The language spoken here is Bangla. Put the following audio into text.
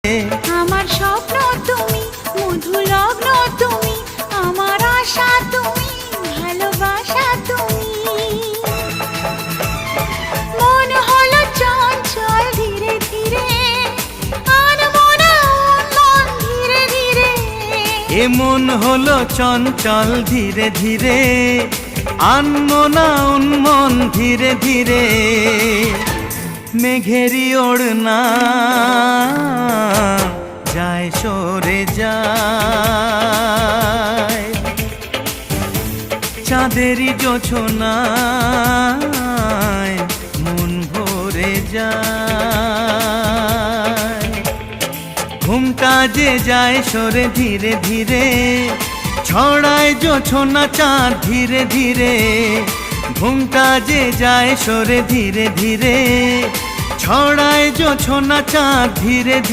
আমার স্বপ্ন তুমি, মধু লগ্ন তুমি, আমার আশা তুমি, ভালোবাসা তুমি। মন হলো চঞ্চল ধীরে ধীরে, আনমনা মন ধীরে ধীরে। এ মন হলো চঞ্চল ধীরে ধীরে, আনমনা উন্মন ধীরে ধীরে। মেঘেরি ওড়না যায় সরে যায়, চাঁদেরই জোছনায় মন ভরে যায়। ঘুমটা যে যায় সরে ধীরে ধীরে, ছড়ায় জোছনা চাঁদ ধীরে ধীরে। ঘুমটা যে যায় সরে ধীরে ধীরে, ছড়ায় জোছনা চাঁদ ধীরে ধীরে।